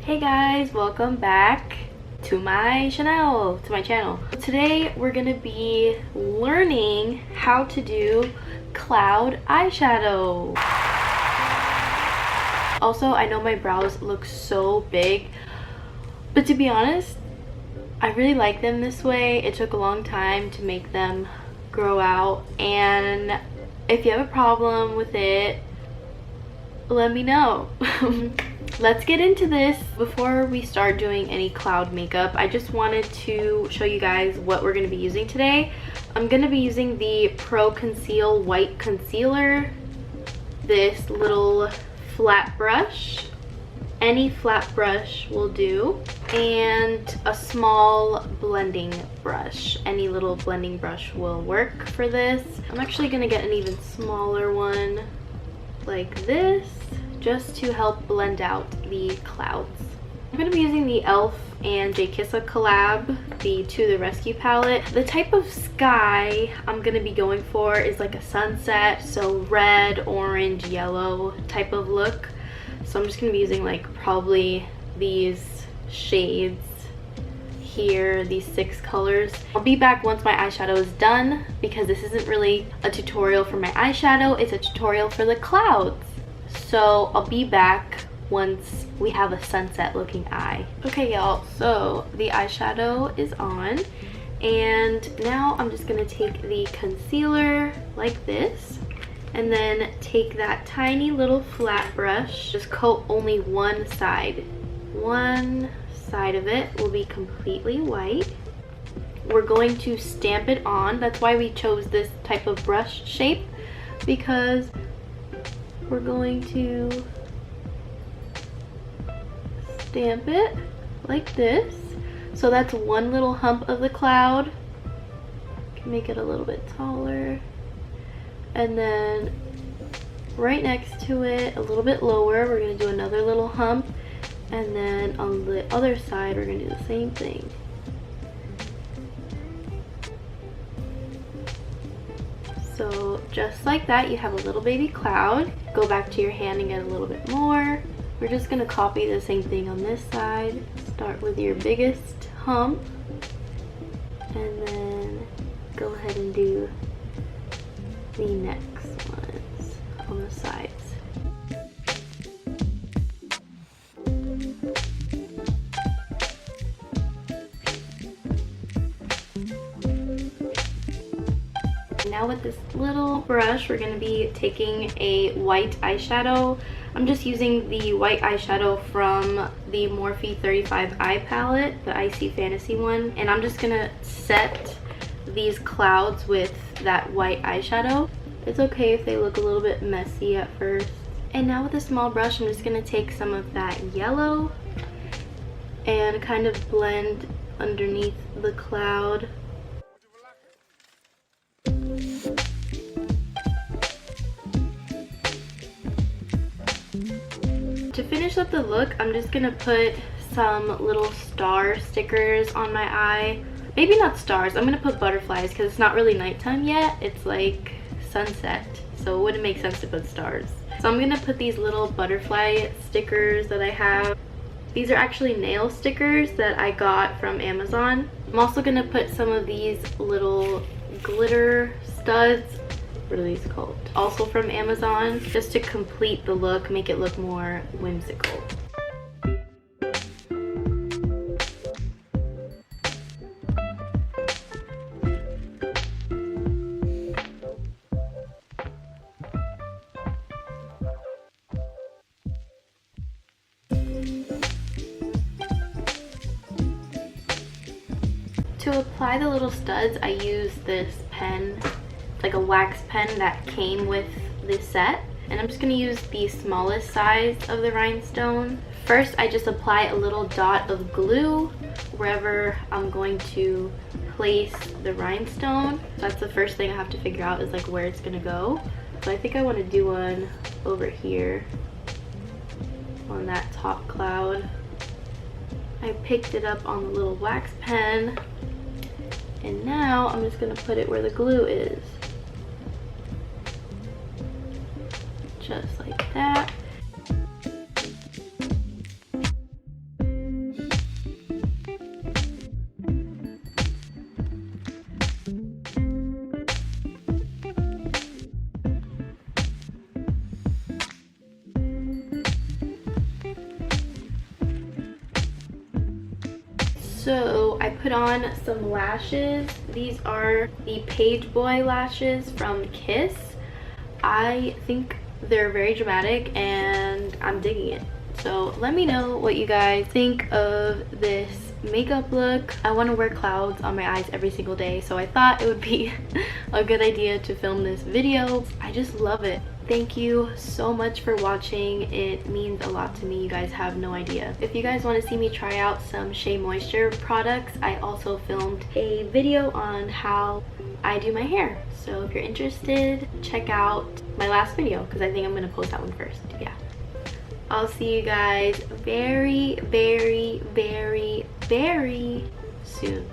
Hey guys, welcome back to my channel. Today we're gonna be learning how to do cloud eyeshadow. Also, I know my brows look so big, but to be honest, I really like them this way. It took a long time to make them grow out, and if you have a problem with it, let me know. Let's get into this. Before we start doing any cloud makeup, I just wanted to show you guys what we're going to be using today. I'm going to be using the Pro Conceal White Concealer, this little flat brush, any flat brush will do, and a small blending brush. Any little blending brush will work for this. I'm actually going to get an even smaller one like this, just to help blend out the clouds. I'm going to be using the e.l.f. and J. Kissa collab, the To The Rescue palette. The type of sky I'm going to be going for is like a sunset, so red, orange, yellow type of look. So I'm just going to be using like probably these shades here, these 6 colors. I'll be back once my eyeshadow is done, because this isn't really a tutorial for my eyeshadow, it's a tutorial for the clouds. So I'll be back once we have a sunset looking eye. Okay y'all, so the eyeshadow is on, and now I'm just gonna take the concealer like this, and then take that tiny little flat brush, just coat only one side. One side of it will be completely white. We're going to stamp it on. That's why we chose this type of brush shape, because we're going to stamp it like this. So that's one little hump of the cloud. Can make it a little bit taller. And then right next to it, a little bit lower, we're going to do another little hump. And then on the other side, we're going to do the same thing. So just like that, you have a little baby cloud. Go back to your hand and get a little bit more. We're just going to copy the same thing on this side. Start with your biggest hump, and then go ahead and do the next ones on the sides. Now with this little brush, we're going to be taking a white eyeshadow. I'm just using the white eyeshadow from the Morphe 35 eye palette, the Icy Fantasy one, and I'm just going to set these clouds with that white eyeshadow. It's okay if they look a little bit messy at first. And now with a small brush, I'm just going to take some of that yellow and kind of blend underneath the cloud. To finish up the look, I'm just gonna put some little star stickers on my eye. Maybe not stars, I'm gonna put butterflies, because it's not really nighttime yet, it's like sunset, so it wouldn't make sense to put stars. So I'm gonna put these little butterfly stickers that I have. These are actually nail stickers that I got from Amazon. I'm also gonna put some of these little glitter studs, what are these called, also from Amazon, just to complete the look, make it look more whimsical. To apply the little studs, I use this pen, like a wax pen that came with this set, and I'm just going to use the smallest size of the rhinestone. First, I just apply a little dot of glue wherever I'm going to place the rhinestone. That's the first thing I have to figure out, is like where it's going to go. So I think I want to do one over here on that top cloud. I picked it up on the little wax pen, and now I'm just going to put it where the glue is. Just like that. So I put on some lashes. These are the Page Boy lashes from Kiss. I think they're very dramatic and I'm digging it. So let me know what you guys think of this makeup look. I want to wear clouds on my eyes every single day, so I thought it would be a good idea to film this video. I just love it. Thank you so much for watching. It means a lot to me. You guys have no idea. If you guys want to see me try out some Shea Moisture products, I also filmed a video on how I do my hair. So if you're interested, check out my last video because I think I'm going to post that one first. Yeah. I'll see you guys very, very, very, very soon.